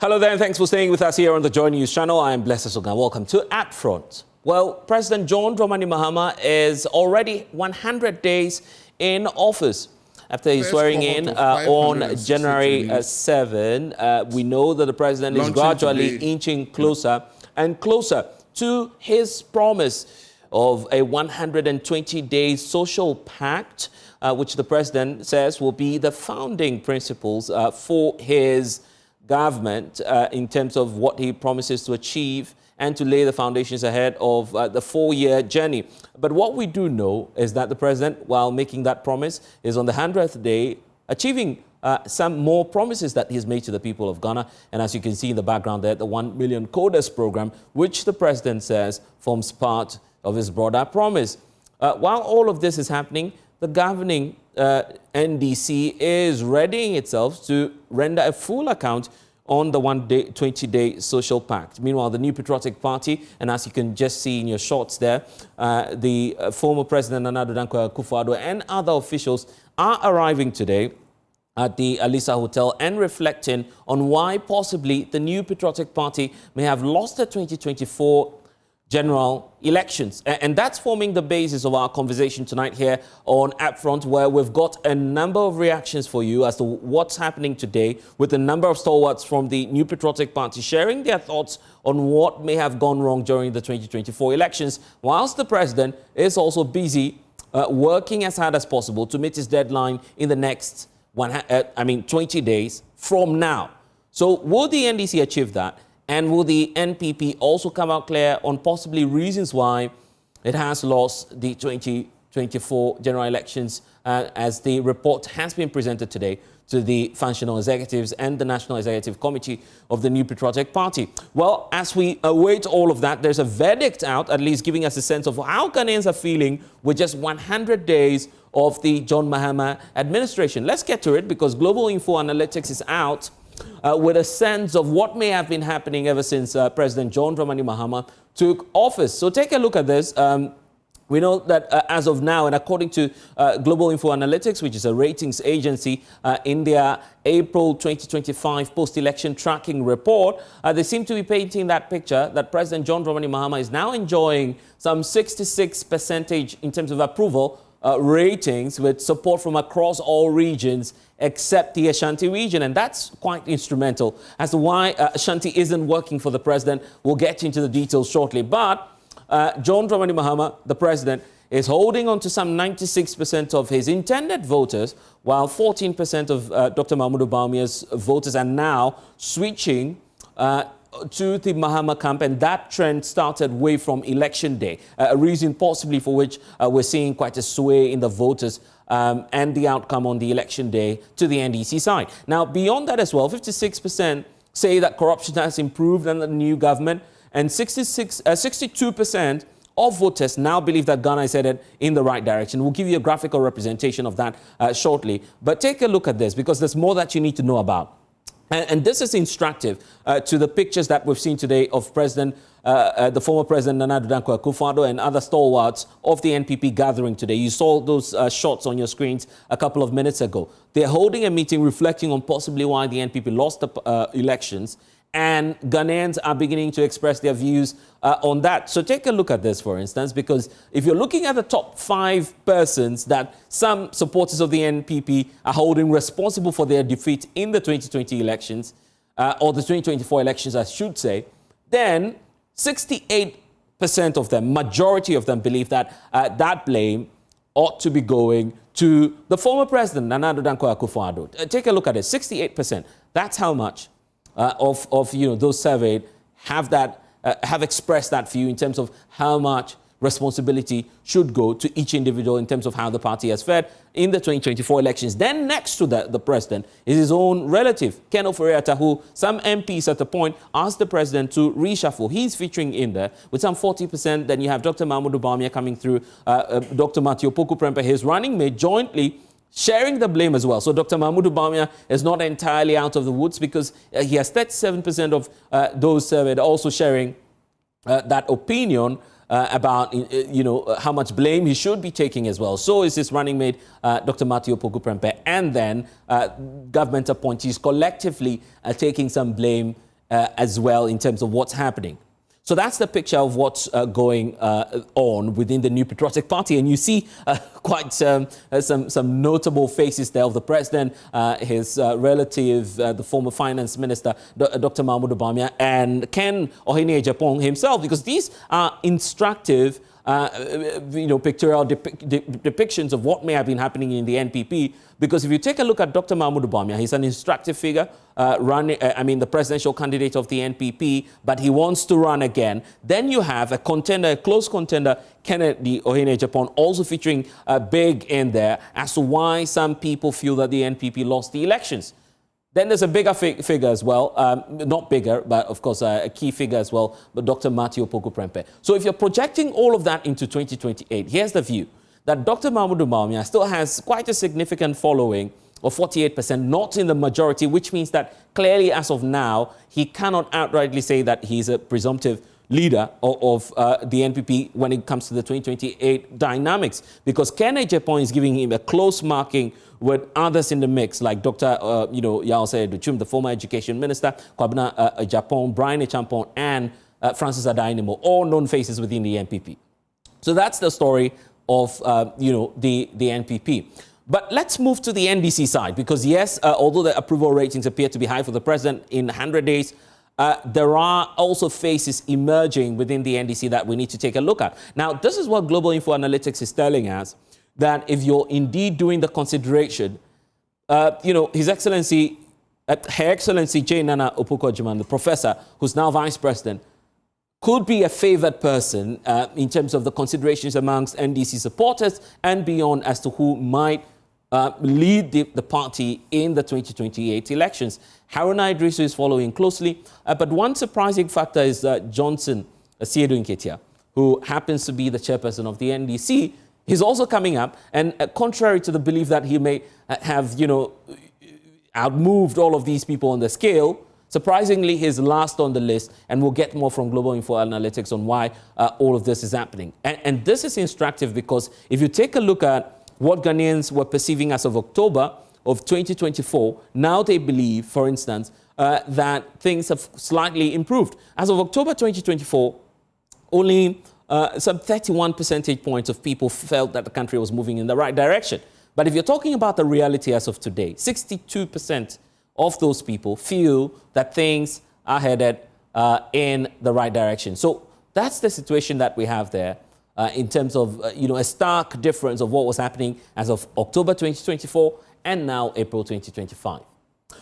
Hello there, and thanks for staying with us here on the JoyNews channel. I am Blessed Soga. Welcome to UpFront. Well, President John Dramani Mahama is already 100 days in office. After his swearing in on January 7, we know that the president is gradually inching closer and closer to his promise of a 120-day social pact, which the president says will be the founding principles for his government in terms of what he promises to achieve and to lay the foundations ahead of the 4-year journey. But what we do know is that the president, while making that promise, is on the 100th day achieving some more promises that he's made to the people of Ghana. And as you can see in the background there, the 1 million coders program, which the president says forms part of his broader promise. While all of this is happening, the governing NDC is readying itself to render a full account on the 20-day social pact. Meanwhile, the New Patriotic Party, and as you can just see in your shots there, the former President Nana Addo Dankwa Akufo-Addo and other officials are arriving today at the Alisa Hotel and reflecting on why possibly the New Patriotic Party may have lost the 2024 general elections. And that's forming the basis of our conversation tonight here on UpFront, where we've got a number of reactions for you as to what's happening today, with a number of stalwarts from the New Patriotic Party sharing their thoughts on what may have gone wrong during the 2024 elections, whilst the president is also busy working as hard as possible to meet his deadline in the next 20 days from now. So will the NDC achieve that? And will the NPP also come out clear on possibly reasons why it has lost the 2024 general elections, as the report has been presented today to the functional executives and the National Executive Committee of the New Patriotic Party? Well, as we await all of that, there's a verdict out, at least giving us a sense of how Ghanaians are feeling with just 100 days of the John Mahama administration. Let's get to it, because Global Info Analytics is out with a sense of what may have been happening ever since President John Dramani Mahama took office. So take a look at this. We know that as of now, and according to Global Info Analytics, which is a ratings agency, in their April 2025 post-election tracking report, they seem to be painting that picture that President John Dramani Mahama is now enjoying some 66% in terms of approval ratings, with support from across all regions except the Ashanti region. And that's quite instrumental as to why Ashanti isn't working for the president. We'll get into the details shortly. But John Dramani Mahama, the president, is holding on to some 96% of his intended voters, while 14% of Dr. Mahmoud Bawumia's voters are now switching to the Mahama camp, and that trend started way from election day, a reason possibly for which we're seeing quite a sway in the voters and the outcome on the election day to the NDC side. Now, beyond that as well, 56% say that corruption has improved under the new government, and 62% of voters now believe that Ghana is headed in the right direction. We'll give you a graphical representation of that shortly. But take a look at this, because there's more that you need to know about. And this is instructive to the pictures that we've seen today of the former President Nana Addo Dankwa Akufo-Addo and other stalwarts of the NPP gathering today. You saw those shots on your screens a couple of minutes ago. They're holding a meeting reflecting on possibly why the NPP lost the elections, and Ghanaians are beginning to express their views on that. So take a look at this, for instance, because if you're looking at the top 5 persons that some supporters of the NPP are holding responsible for their defeat in the 2020 elections, or the 2024 elections, I should say, then 68% of them, majority of them, believe that that blame ought to be going to the former president, Nana Addo Dankwa Akufo-Addo. Take a look at it, 68%. That's how much of those surveyed have expressed that view in terms of how much responsibility should go to each individual in terms of how the party has fared in the 2024 elections. Then next to the president is his own relative, Ken Ofori-Atta, who some MPs at the point asked the president to reshuffle. He's featuring in there with some 40%. Then you have Dr. Mahmoud Bawumia coming through, Dr. Matthew Poku-Prempeh, his running mate, jointly sharing the blame as well. So Dr. Mahmoud Bawumia is not entirely out of the woods, because he has 37% of those surveyed also sharing that opinion about how much blame he should be taking as well. So is his running mate, Dr. Matthew Poku-Prempeh, and then government appointees collectively taking some blame as well in terms of what's happening. So that's the picture of what's going on within the New Patriotic Party. And you see quite some notable faces there of the president, his relative, the former finance minister, Dr. Mahmoud Bawumia, and Ken Ohene-Agyapong himself, because these are instructive pictorial depictions of what may have been happening in the NPP. Because if you take a look at Dr. Mahmoud Bawumia, he's an instructive figure, the presidential candidate of the NPP, but he wants to run again. Then you have a contender, a close contender, Kennedy Ohene-Agyapong, also featuring big in there as to why some people feel that the NPP lost the elections. Then there's a bigger figure as well, not bigger, but of course a key figure as well, but Dr. Matthew Opoku-Prempeh. So if you're projecting all of that into 2028, here's the view, that Dr. Mahmoud Bawumia still has quite a significant following of 48%, not in the majority, which means that clearly as of now, he cannot outrightly say that he's a presumptive leader of the NPP when it comes to the 2028 dynamics, because Ken Agyapong is giving him a close marking with others in the mix, like Dr. Yaosei Duchum, the former education minister, Kwabena Agyapong, Brian Achampong, and Francis Adainimo, all known faces within the NPP. So that's the story of the NPP. But let's move to the NDC side, because yes, although the approval ratings appear to be high for the president in 100 days, there are also faces emerging within the NDC that we need to take a look at. Now, this is what Global Info Analytics is telling us, that if you're indeed doing the consideration, His Excellency, Her Excellency J. Nana Opoku-Agyeman, the professor, who's now vice president, could be a favored person in terms of the considerations amongst NDC supporters and beyond as to who might lead the party in the 2028 elections. Haruna Idrisu is following closely, but one surprising factor is Johnson Asiedu Nketia, who happens to be the chairperson of the NDC. He's also coming up, and contrary to the belief that he may have, outmoved all of these people on the scale, surprisingly, he's last on the list, and we'll get more from Global Info Analytics on why all of this is happening. And this is instructive because if you take a look at what Ghanaians were perceiving as of October of 2024, now they believe, for instance, that things have slightly improved. As of October 2024, only some 31 percentage points of people felt that the country was moving in the right direction. But if you're talking about the reality as of today, 62% of those people feel that things are headed in the right direction. So that's the situation that we have there in terms of, a stark difference of what was happening as of October 2024 and now April 2025.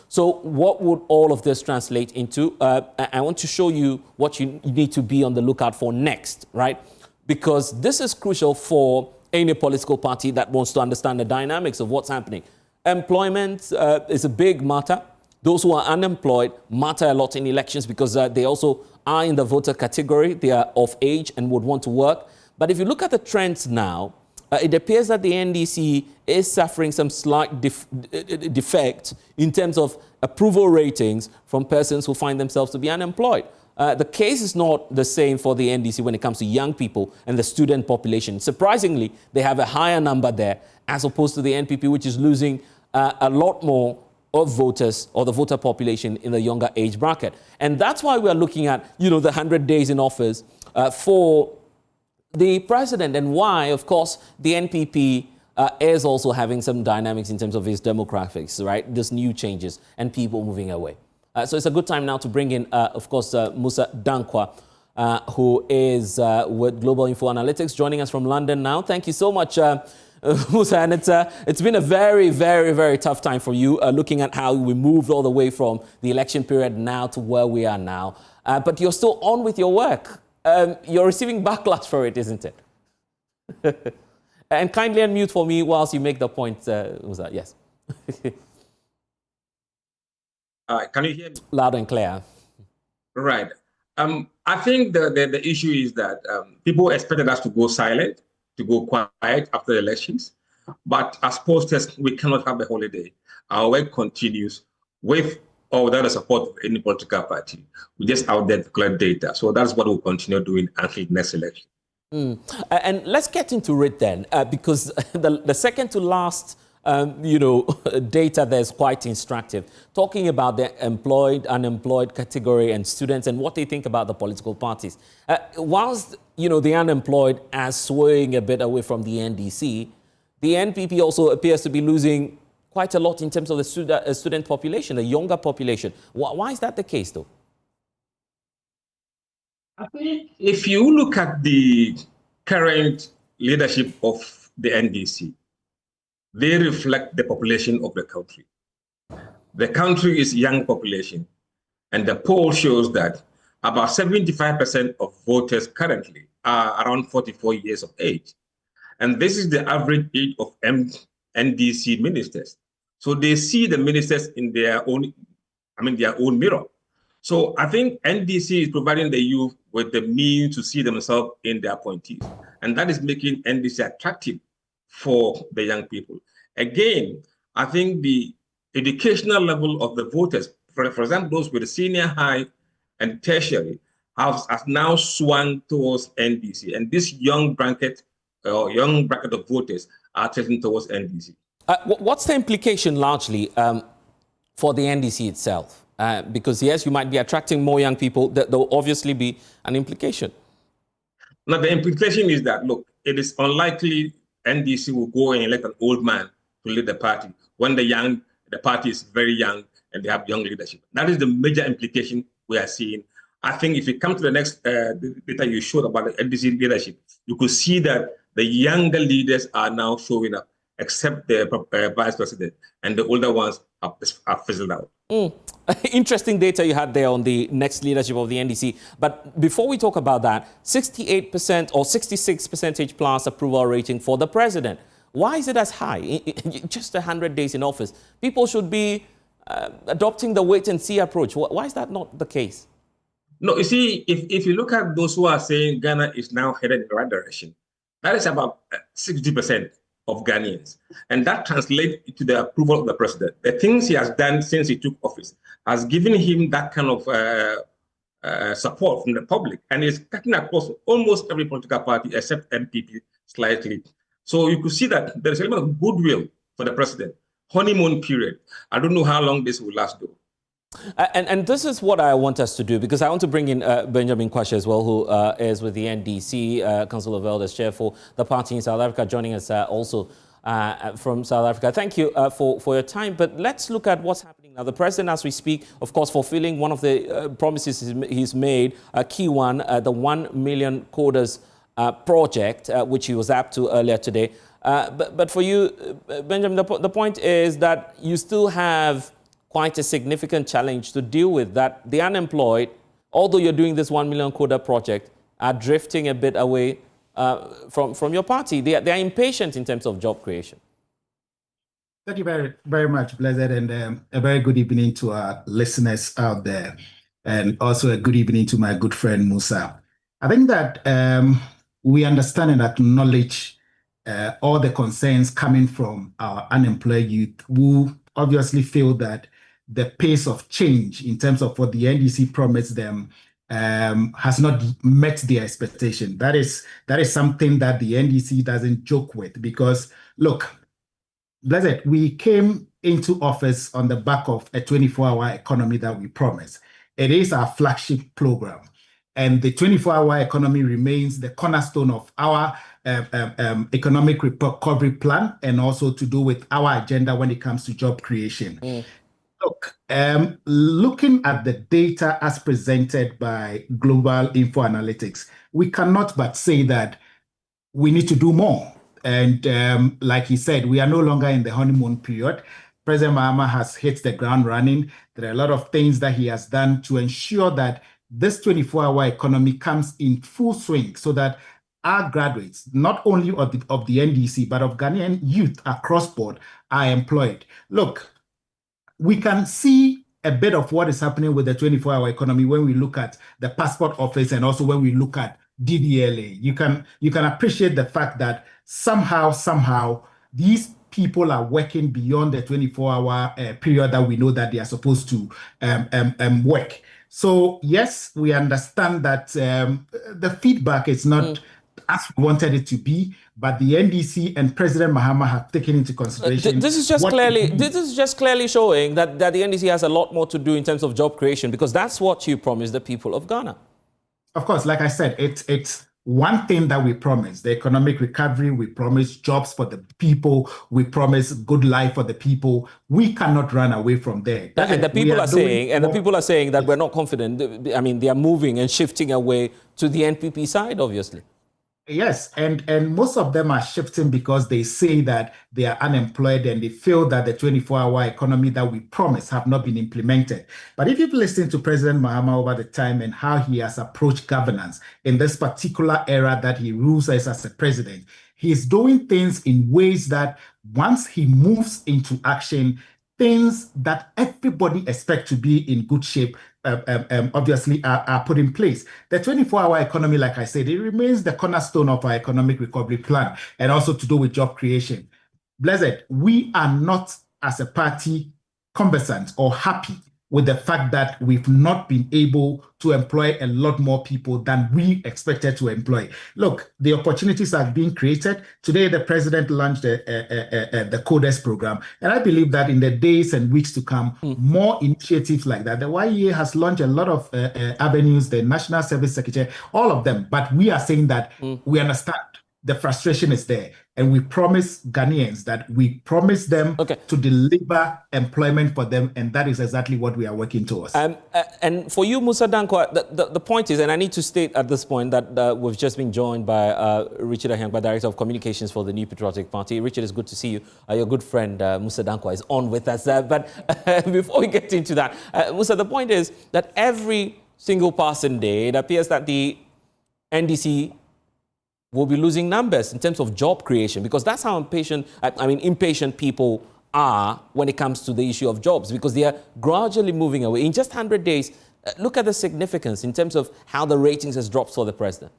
So what would all of this translate into? I want to show you what you need to be on the lookout for next, right? Because this is crucial for any political party that wants to understand the dynamics of what's happening. Employment is a big matter. Those who are unemployed matter a lot in elections because they also are in the voter category. They are of age and would want to work. But if you look at the trends now, it appears that the NDC is suffering some slight defect in terms of approval ratings from persons who find themselves to be unemployed. The case is not the same for the NDC when it comes to young people and the student population. Surprisingly, they have a higher number there as opposed to the NPP, which is losing a lot more of voters or the voter population in the younger age bracket. And that's why we are looking at, the 100 days in office for the president, and why, of course, the NPP is also having some dynamics in terms of its demographics, right? There's new changes and people moving away. So it's a good time now to bring in, of course, Musa Dankwa, who is with Global Info Analytics, joining us from London now. Thank you so much, Musa. And it's been a very, very, very tough time for you, looking at how we moved all the way from the election period now to where we are now. But you're still on with your work. You're receiving backlash for it, isn't it? And kindly unmute for me whilst you make the point, Musa. Yes. Can you hear me? Loud and clear. Right. I think the issue is that people expected us to go silent, to go quiet after the elections. But as posters, we cannot have a holiday. Our work continues with or without the support of any political party. We just out there to collect data. So that's what we'll continue doing until the next election. And let's get into it then, because the second to last data that's quite instructive, talking about the employed, unemployed category and students and what they think about the political parties. Whilst, the unemployed are swaying a bit away from the NDC, the NPP also appears to be losing quite a lot in terms of the student population, the younger population. Why is that the case, though? I think if you look at the current leadership of the NDC, they reflect the population of the country. The country is young population, and the poll shows that about 75% of voters currently are around 44 years of age. And this is the average age of NDC ministers. So they see the ministers in their own mirror. So I think NDC is providing the youth with the means to see themselves in their appointees. And that is making NDC attractive for the young people. Again, I think the educational level of the voters, for example, those with the senior high and tertiary, has now swung towards NDC. And this young bracket of voters are tilting towards NDC. What's the implication largely for the NDC itself? Because yes, you might be attracting more young people. There will obviously be an implication. Now, the implication is that, look, it is unlikely NDC will go and elect an old man to lead the party when the party is very young and they have young leadership. That is the major implication we are seeing. I think if you come to the next data you showed about the NDC leadership, you could see that the younger leaders are now showing up, except the vice president, and the older ones are fizzled out. Interesting data you had there on the next leadership of the NDC. But before we talk about that, 68% or 66% plus approval rating for the president. Why is it as high? In just 100 days in office, people should be adopting the wait and see approach. Why is that not the case? No, you see, if you look at those who are saying Ghana is now headed in the right direction, that is about 60% of Ghanaians. And that translates to the approval of the president. The things he has done since he took office has given him that kind of support from the public. And it's cutting across almost every political party except NPP slightly. So you could see that there's a lot of goodwill for the president. Honeymoon period. I don't know how long this will last, though. And this is what I want us to do, because I want to bring in Benjamin Kwashe as well, who is with the NDC, Council of Elders Chair for the party in South Africa, joining us also from South Africa. Thank you for your time. But let's look at what's happening now. The president, as we speak, of course, fulfilling one of the promises he's made, a key one, the 1 million coders project, which he was apt to earlier today. But for you, Benjamin, the point is that you still have quite a significant challenge to deal with, that the unemployed, although you're doing this 1 million coder project, are drifting a bit away from your party. They are impatient in terms of job creation. Thank you very, very much, Blessed, and a very good evening to our listeners out there, and also a good evening to my good friend Musa. I think that we understand and acknowledge all the concerns coming from our unemployed youth, who obviously feel that the pace of change in terms of what the NDC promised them has not met their expectation. That is something that the NDC doesn't joke with, because look, Blessed, we came into office on the back of a 24-hour economy that we promised. It is our flagship program, and the 24-hour economy remains the cornerstone of our economic recovery plan, and also to do with our agenda when it comes to job creation. Look, looking at the data as presented by Global Info Analytics, we cannot but say that we need to do more. And like he said, we are no longer in the honeymoon period. President Mahama has hit the ground running. There are a lot of things that he has done to ensure that this 24-hour economy comes in full swing, so that our graduates, not only of the NDC, but of Ghanaian youth across board, are employed. Look, we can see a bit of what is happening with the 24-hour economy when we look at the passport office, and also when we look at DDLA. You can appreciate the fact that somehow these people are working beyond the 24-hour period that we know that they are supposed to work. So yes, we understand that the feedback is not as we wanted it to be, but the NDC and President Mahama have taken into consideration. This is just clearly showing that the NDC has a lot more to do in terms of job creation, because that's what you promised the people of Ghana. Of course, like I said, it's one thing that we promised: the economic recovery. We promised jobs for the people. We promised good life for the people. We cannot run away from there. And the people are saying that we're not confident. I mean, they are moving and shifting away to the NPP side, obviously. Yes, and most of them are shifting because they say that they are unemployed and they feel that the 24-hour economy that we promised have not been implemented. But if you've listened to President Mahama over the time and how he has approached governance in this particular era that he rules as a president, he is doing things in ways that once he moves into action, things that everybody expects to be in good shape obviously are put in place. The 24-hour economy, like I said, it remains the cornerstone of our economic recovery plan, and also to do with job creation. Blessed, we are not as a party conversant or happy with the fact that we've not been able to employ a lot more people than we expected to employ. Look, the opportunities are being created. Today, the president launched the CODES program. And I believe that in the days and weeks to come, more initiatives like that. The YEA has launched a lot of avenues, the National Service Secretary, all of them. But we are saying that we understand the frustration is there. And we promise Ghanaians that we promise them to deliver employment for them. And that is exactly what we are working towards. And for you, Musa Dankwa, the point is, and I need to state at this point that we've just been joined by Richard Ahyangba, Director of Communications for the New Patriotic Party. Richard, it's good to see you. Your good friend, Musa Dankwa, is on with us. But before we get into that, Musa, the point is that every single passing day, it appears that the NDC will be losing numbers in terms of job creation, because that's how impatient people are when it comes to the issue of jobs, because they are gradually moving away. In just 100 days, look at the significance in terms of how the ratings has dropped for the president.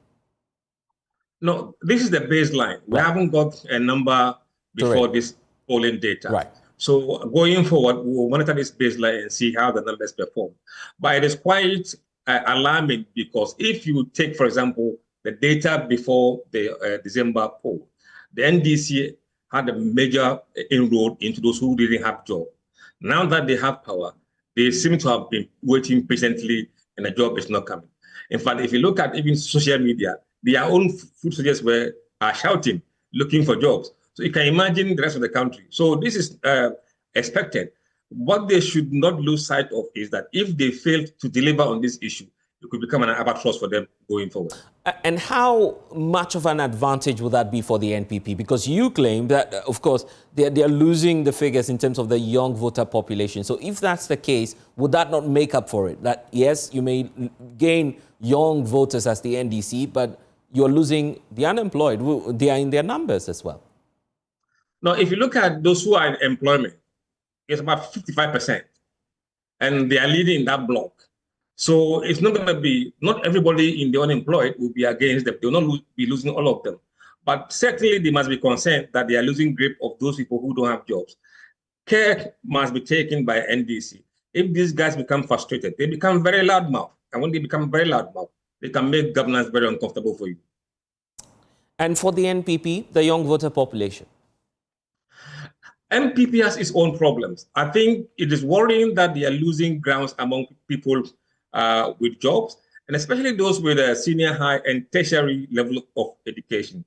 No, this is the baseline. We haven't got a number before this polling data. Right. So going forward, we will monitor this baseline and see how the numbers perform. But it is quite alarming, because if you take, for example, the data before the December poll, the NDC had a major inroad into those who didn't have job. Now that they have power, they seem to have been waiting patiently, and the job is not coming. In fact, if you look at even social media, their own food soldiers are shouting, looking for jobs. So you can imagine the rest of the country. So this is expected. What they should not lose sight of is that if they fail to deliver on this issue, it could become an albatross for them going forward. And how much of an advantage would that be for the NPP? Because you claim that, of course, they are losing the figures in terms of the young voter population. So if that's the case, would that not make up for it? That, yes, you may gain young voters as the NDC, but you're losing the unemployed. They are in their numbers as well. Now, if you look at those who are in employment, it's about 55%. And they are leading that block. So it's not going to be, not everybody in the unemployed will be against them. They will not be losing all of them. But certainly they must be concerned that they are losing grip of those people who don't have jobs. Care must be taken by NDC. If these guys become frustrated, they become very loudmouth. And when they become very loudmouth, they can make governance very uncomfortable for you. And for the NPP, the young voter population? NPP has its own problems. I think it is worrying that they are losing grounds among people with jobs, and especially those with a senior high and tertiary level of education.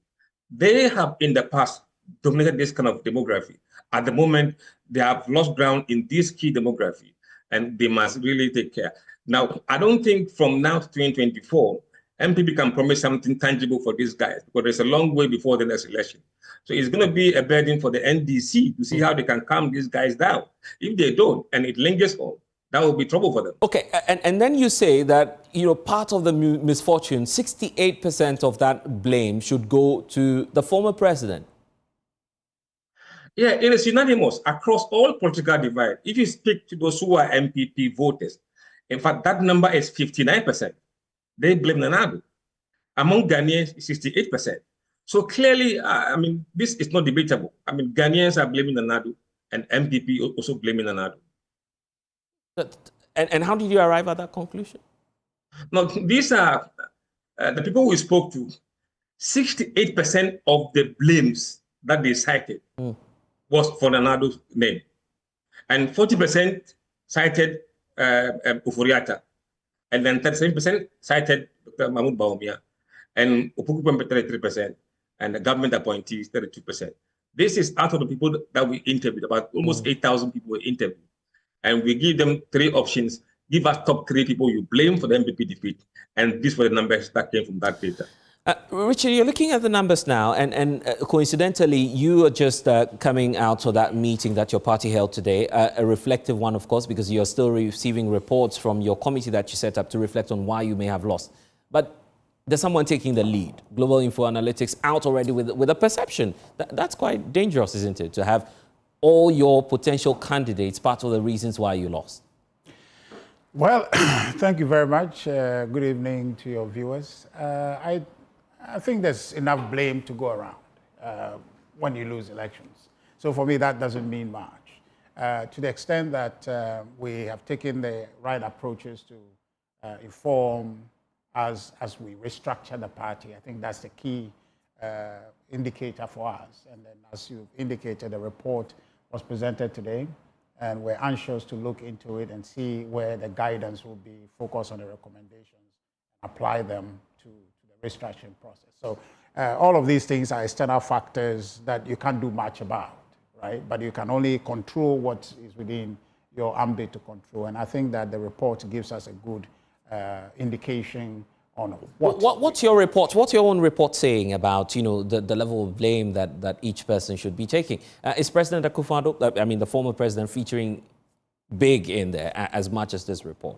They have in the past dominated this kind of demography. At the moment, they have lost ground in this key demography, and they must really take care. Now, I don't think from now to 2024, NPP can promise something tangible for these guys, because there's a long way before the next election. So it's going to be a burden for the NDC to see how they can calm these guys down. If they don't, and it lingers on, that will be trouble for them. Okay, and then you say that, part of the misfortune, 68% of that blame should go to the former president. Yeah, it is unanimous across all political divide. If you speak to those who are NPP voters, in fact, that number is 59%. They blame Nana Addo. Among Ghanaians, 68%. So clearly, this is not debatable. Ghanaians are blaming Nana Addo, and NPP also blaming Nana Addo. And how did you arrive at that conclusion? Now, these are the people we spoke to. 68% of the blames that they cited was for Nanado's name. And 40% cited Ufuriata. And then 37% cited Dr. Mahmoud Baumia. And Upuku 33%. And the government appointees, 32%. This is out of the people that we interviewed. About almost 8,000 people were interviewed. And we give them 3 options. Give us top 3 people you blame for the NPP defeat. And these were the numbers that came from that data. Richard, you're looking at the numbers now, and coincidentally, you are just coming out of that meeting that your party held today, a reflective one, of course, because you're still receiving reports from your committee that you set up to reflect on why you may have lost. But there's someone taking the lead. Global Info Analytics out already with a perception. That's quite dangerous, isn't it, to have all your potential candidates part of the reasons why you lost? Well, thank you very much. Good evening to your viewers. I think there's enough blame to go around when you lose elections. So for me, that doesn't mean much. To the extent that we have taken the right approaches to inform as we restructure the party, I think that's the key indicator for us. And then as you indicated, the report was presented today, and we're anxious to look into it and see where the guidance will be focused on the recommendations, apply them to the restructuring process. So all of these things are external factors that you can't do much about, right? But you can only control what is within your ambit to control. And I think that the report gives us a good indication on what's your report? What's your own report saying about, the level of blame that each person should be taking? Is President Akufo-Addo, I mean, the former president, featuring big in there as much as this report?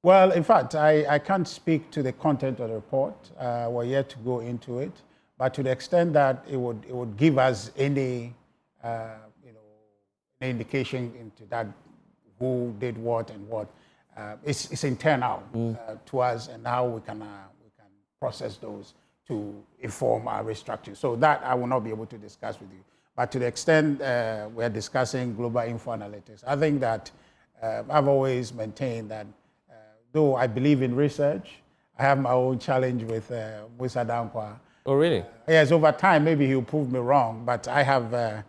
Well, in fact, I can't speak to the content of the report. We're yet to go into it, but to the extent that it would give us any, indication into that who did what and what. It's internal to us, and how we can process those to inform our restructuring. So that I will not be able to discuss with you. But to the extent we're discussing global info analytics, I think that I've always maintained that though I believe in research, I have my own challenge with Musa Dankwa. Oh, really? Yes, over time, maybe he'll prove me wrong, but I have a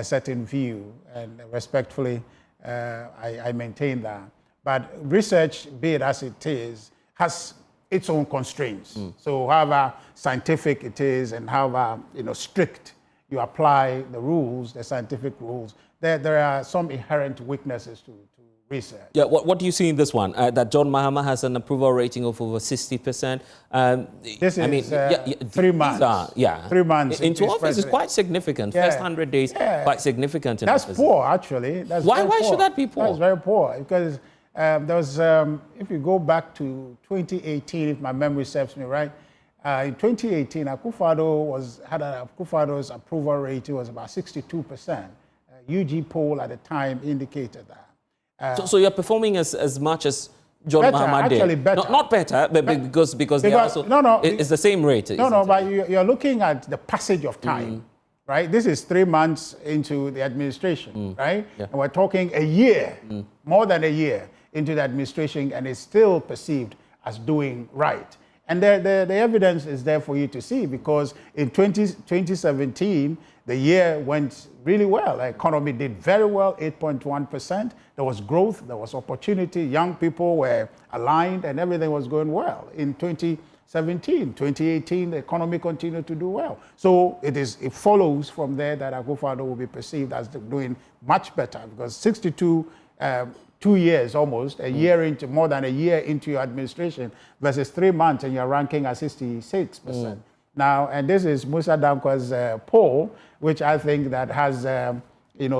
certain view, and respectfully, I maintain that. But research, be it as it is, has its own constraints. So however scientific it is and however strict you apply the rules, the scientific rules, there are some inherent weaknesses to research. Yeah, what do you see in this one? That John Mahama has an approval rating of over 60%. This is 3 months. 3 months into office is quite significant. First 100 days, quite significant. That's poor, actually. Why should that be poor? That's very poor, because there was, if you go back to 2018, if my memory serves me right, in 2018, Akufo-Addo's approval rating was about 62%. UG poll at the time indicated that. So you're performing as much as John Mahama did? Actually better. Not better, but because they also... it's the same rate. But you're looking at the passage of time, right? This is 3 months into the administration, right? Yeah. And we're talking a year, more than a year into the administration, and it's still perceived as doing right. And the evidence is there for you to see, because in 2017, the year went really well. The economy did very well, 8.1%. There was growth, there was opportunity. Young people were aligned, and everything was going well. In 2017, 2018, the economy continued to do well. So it follows from there that Akufo-Addo will be perceived as doing much better, because 62, 2 years almost, more than a year into your administration versus 3 months, and you're ranking at 66%. Now, and this is Musa Dankwa's poll, which I think that has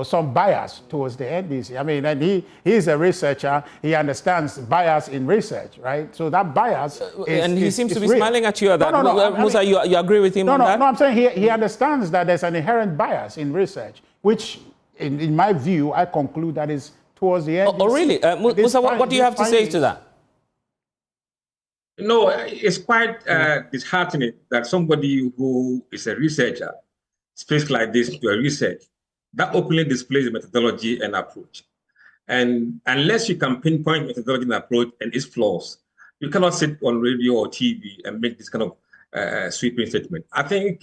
some bias towards the NDC. I mean, and he's a researcher. He understands bias in research, right? So that bias and he seems to be real. smiling at you at that. Musa, you agree with him on that? No, I'm saying he understands that there's an inherent bias in research, which, in my view, I conclude that is towards the NDC. Oh, really? Musa, what do you have to say to that? No, it's quite disheartening that somebody who is a researcher speaks like this to a research. That openly displays the methodology and approach. And unless you can pinpoint methodology and approach and its flaws, you cannot sit on radio or TV and make this kind of sweeping statement. I think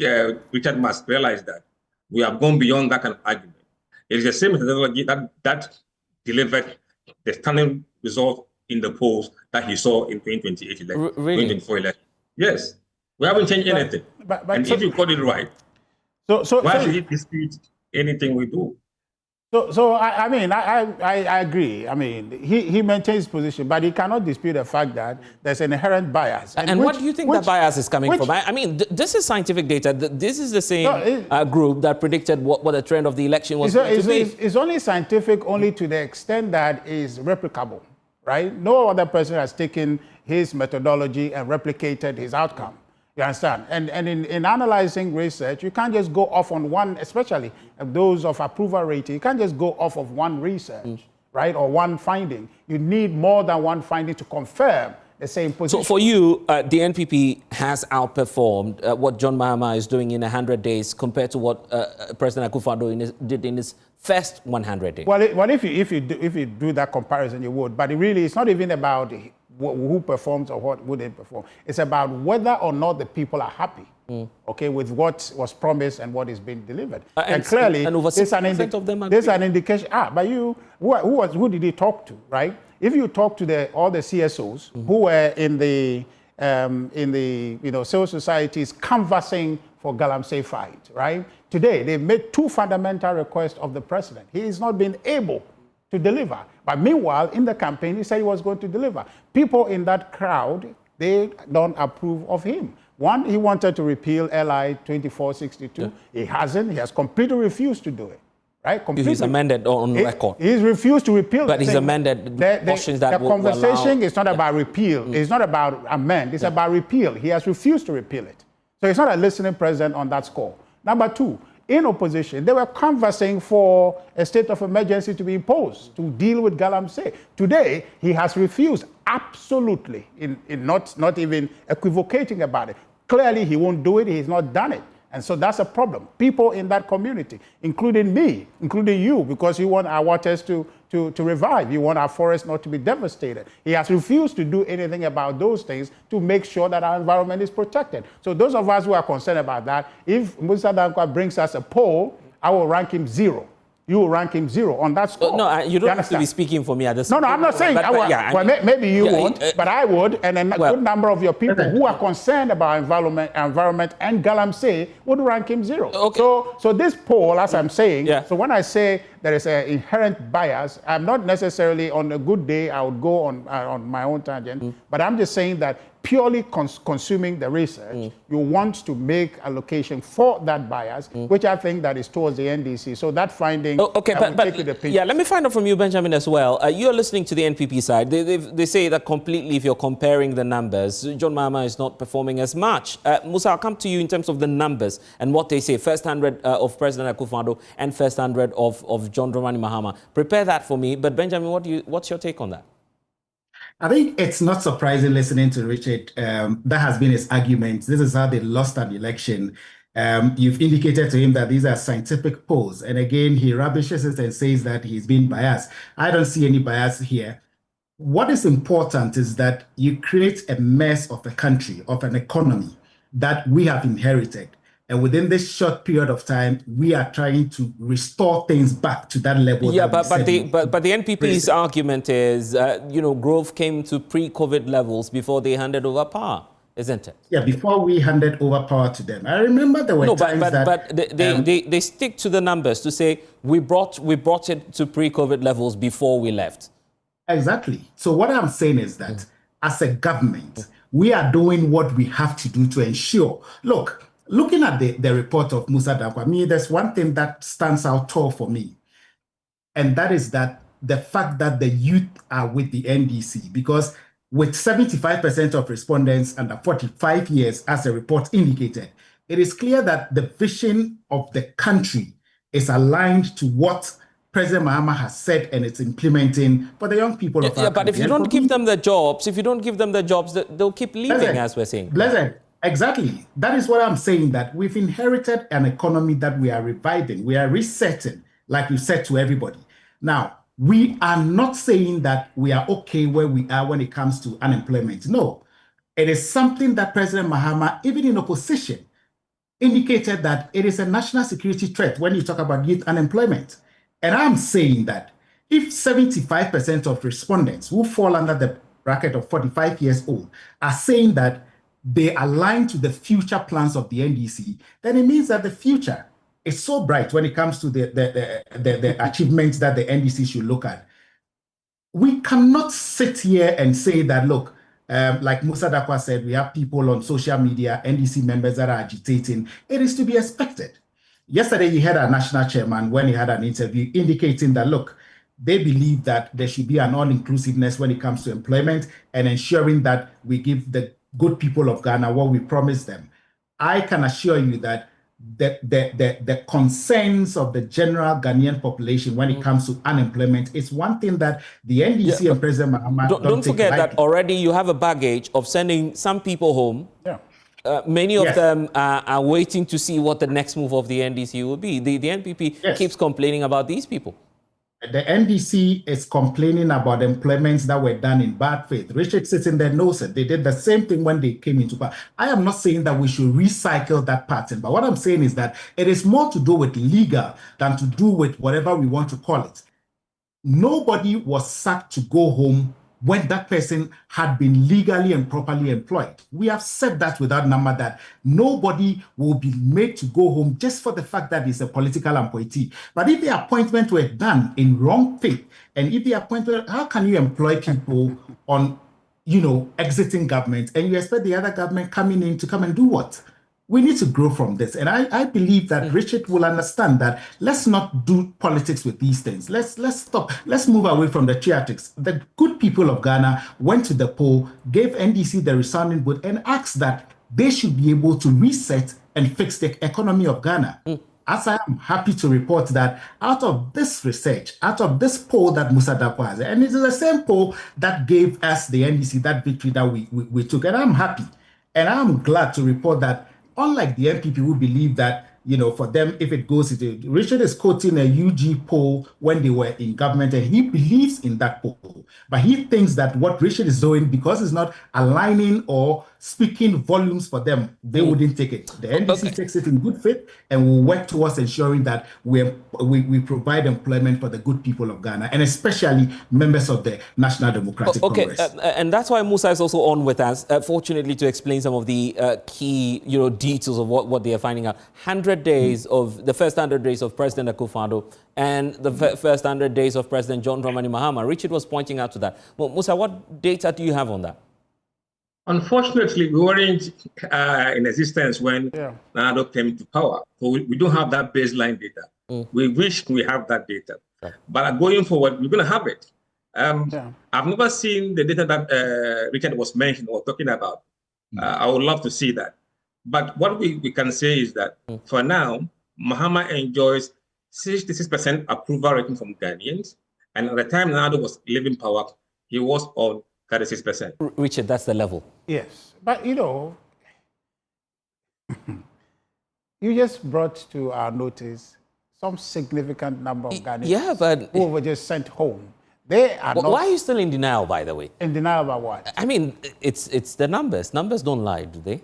Richard must realize that we have gone beyond that kind of argument. It is the same methodology that delivered the stunning result in the polls that he saw in 2028 election, really? 2024 election. Yes, we haven't changed anything. And if you got it right, why should he dispute anything we do? So I mean, I agree. I mean, he maintains his position, but he cannot dispute the fact that there's an inherent bias. And what do you think that bias is coming from? I mean, this is scientific data. This is the same group that predicted what the trend of the election was going to be. It's only scientific only to the extent that is replicable, right? No other person has taken his methodology and replicated his outcome. You understand? And in analyzing research, you can't just go off on one, especially those of approval rating. You can't just go off of one research, right, or one finding. You need more than one finding to confirm the same position. So for you, the NPP has outperformed what John Mahama is doing in 100 days compared to what President Akufo-Addo did in his first 100 days. Well, if you do that comparison, you would. But it's not even about who performs or who didn't perform. It's about whether or not the people are happy, okay, with what was promised and what is being delivered. And clearly, there's an indication. But who did he talk to, right? If you talk to all the CSOs who were in the civil societies canvassing for Galamsey fight, right? Today, they've made two fundamental requests of the president. He has not been able to deliver. But meanwhile, in the campaign, he said he was going to deliver. People in that crowd, they don't approve of him. One, he wanted to repeal LI 2462. Yeah. He hasn't. He has completely refused to do it. Right? Completely. He's amended on record. He's refused to repeal. But he's amended portions that the conversation is not about repeal. It's not about amend. It's about repeal. He has refused to repeal it. So he's not a listening president on that score. Number two, in opposition, they were canvassing for a state of emergency to be imposed to deal with Galamsey. Today, he has refused absolutely, not even equivocating about it. Clearly, he won't do it. He's not done it. And so that's a problem. People in that community, including me, including you, because you want our waters to revive. You want our forests not to be devastated. He has refused to do anything about those things to make sure that our environment is protected. So those of us who are concerned about that, if Musa Dankwa brings us a poll, I will rank him 0. You will rank him 0 on that score. No, you don't have to be speaking for me at this point. No, I'm not saying maybe you won't, but I would, and a good number of your people who are concerned about environment and Galamsey would rank him 0. Okay. So this poll, as I'm saying, so when I say there is an inherent bias, I'm not necessarily on a good day, I would go on my own tangent, but I'm just saying that purely consuming the research, you want to make allocation for that bias, which I think that is towards the NDC. So that finding, let me find out from you, Benjamin, as well. You're listening to the NPP side. They say that completely, if you're comparing the numbers, John Mahama is not performing as much. Musa, I'll come to you in terms of the numbers and what they say. First 100 of President Akufo-Addo and first 100 of John Dramani Mahama. Prepare that for me. But Benjamin, what's your take on that? I think it's not surprising listening to Richard. That has been his argument. This is how they lost an election. You've indicated to him that these are scientific polls. And again, he rubbishes it and says that he's been biased. I don't see any bias here. What is important is that you create a mess of a country, of an economy that we have inherited. And within this short period of time, we are trying to restore things back to that level. Yeah, but the NPP's argument is, growth came to pre-COVID levels before they handed over power, isn't it? Yeah, before we handed over power to them. I remember there were times they stick to the numbers to say we brought it to pre-COVID levels before we left. Exactly. So what I'm saying is that as a government, we are doing what we have to do to ensure. Looking at the report of Musa Dankwa, there's one thing that stands out tall for me, and that is that the fact that the youth are with the NDC, because with 75% of respondents under 45 years, as the report indicated, it is clear that the vision of the country is aligned to what President Mahama has said and it's implementing for the young people of our country. But if you don't give them the jobs, they'll keep leaving, as we're saying. Exactly. That is what I'm saying, that we've inherited an economy that we are reviving. We are resetting, like you said to everybody. Now, we are not saying that we are okay where we are when it comes to unemployment. No. It is something that President Mahama, even in opposition, indicated that it is a national security threat when you talk about youth unemployment. And I'm saying that if 75% of respondents who fall under the bracket of 45 years old are saying that they align to the future plans of the NDC, then it means that the future is so bright when it comes to the achievements that the NDC should look at. We cannot sit here and say that, look, like Musa Dakwa said, we have people on social media, NDC members that are agitating. It is to be expected. Yesterday, you had our national chairman, when he had an interview, indicating that, look, they believe that there should be an all-inclusiveness when it comes to employment and ensuring that we give the good people of Ghana what we promised them. I can assure you that the concerns of the general Ghanaian population when it comes to unemployment is one thing that the NDC and President Mahama don't forget that already you have a baggage of sending some people home. Yeah. Many of them are waiting to see what the next move of the NDC will be. The NPP keeps complaining about these people. The NDC is complaining about employments that were done in bad faith. Richard sitting there knows it. They did the same thing when they came into power. I am not saying that we should recycle that pattern, but what I'm saying is that it is more to do with legal than to do with whatever we want to call it. Nobody was sacked to go home when that person had been legally and properly employed. We have said that without number, that nobody will be made to go home just for the fact that he's a political appointee. But if the appointment were done in wrong faith, and if the appointment, how can you employ people on, exiting government, and you expect the other government coming in to come and do what? We need to grow from this. And I believe that Richard will understand that let's not do politics with these things. Let's stop. Let's move away from the theatrics. The good people of Ghana went to the poll, gave NDC the resounding vote, and asked that they should be able to reset and fix the economy of Ghana. As I am happy to report that out of this research, out of this poll that Musa Dakwa has, and it is the same poll that gave us the NDC that victory that we took. And I'm happy. And I'm glad to report that unlike the NPP who believe that, for them, if it goes, Richard is quoting a UG poll when they were in government, and he believes in that poll. But he thinks that what Richard is doing, because it's not aligning or speaking volumes for them, they wouldn't take it. The NDC takes it in good faith and will work towards ensuring that we provide employment for the good people of Ghana, and especially members of the National Democratic Congress. And that's why Musa is also on with us, fortunately, to explain some of the key details of what they are finding out. 100 days of the first 100 days of President Akufo-Addo and the first 100 days of President John Dramani Mahama. Richard was pointing out to that. Well, Musa, what data do you have on that? Unfortunately, we weren't in existence when Nana came to power. So we don't have that baseline data. We wish we have that data. But going forward, we're going to have it. I've never seen the data that Richard was mentioning or talking about. I would love to see that. But what we can say is that for now, Mahama enjoys 66% approval rating from Ghanaians. And at the time Nana was leaving power, he was on 36%. Richard, that's the level. Yes. But, you just brought to our notice some significant number of Ghanaians who were just sent home. They are not. Why are you still in denial, by the way? In denial about what? I mean, it's the numbers. Numbers don't lie, do they?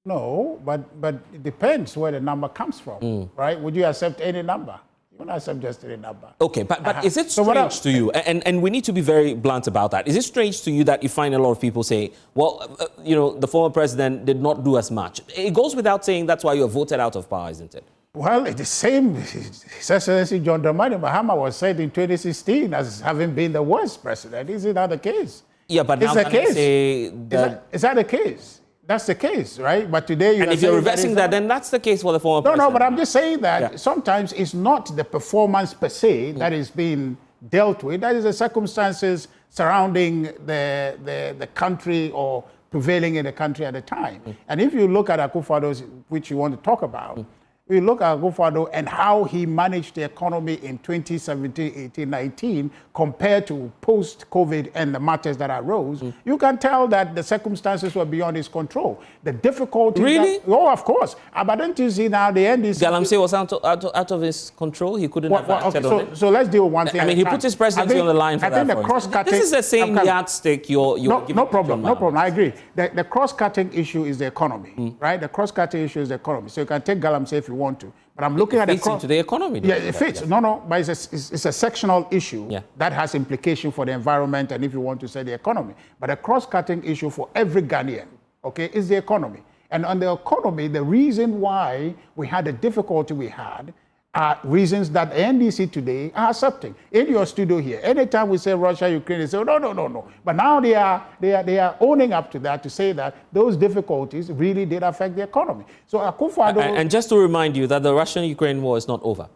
No, but it depends where the number comes from, right? Would you accept any number? You won't accept just any number. Okay, but is it strange to you, and we need to be very blunt about that, is it strange to you that you find a lot of people say, well, the former president did not do as much? It goes without saying that's why you're voted out of power, isn't it? Well, it's the same. His Excellency John Dramani Mahama was said in 2016 as having been the worst president. Is it not the case? Yeah, but now can I say that... Is that the case? That's the case, right? But today and if you're reversing that, then that's the case for the former president. No, but I'm just saying that sometimes it's not the performance per se that is being dealt with. That is the circumstances surrounding the country or prevailing in the country at the time. And if you look at Akufo-Addo, which you want to talk about, We look at Akufo-Addo and how he managed the economy in 2017, 18, 19 compared to post-COVID and the matters that arose. You can tell that the circumstances were beyond his control. The difficulty. Really? Oh, of course. But don't you see now the NDC? Galamsey was out of his control. He couldn't have acted on it. So let's deal with one thing. I mean, he put his presidency on the line for that. I think the cross-cutting. This is the same yardstick you're giving. No problem. I agree. The cross-cutting issue is the economy, right? The cross-cutting issue is the economy. So you can take Galamsey if you want to, but I'm looking at the into the economy. Yeah, it fits. Yeah. No, but it's a sectional issue that has implication for the environment and if you want to say the economy. But a cross-cutting issue for every Ghanaian, okay, is the economy. And on the economy, the reason why we had the difficulty we had are reasons that the NDC today are accepting. In your studio here, anytime we say Russia, Ukraine, they say, oh, no. But now they are owning up to that to say that those difficulties really did affect the economy. So Akufo-Addo... And just to remind you that the Russian-Ukraine war is not over.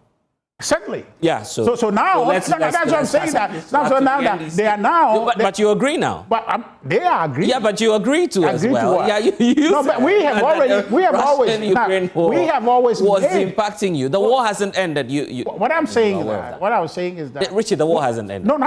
Certainly. Yeah, so now, that's what I'm saying. They are now... But you agree now. But they are agreeing. Yeah, but you agree to as well. Yeah, no, but we have always was impacting you. The war hasn't ended. What I'm saying is that Richard, the war hasn't ended. No,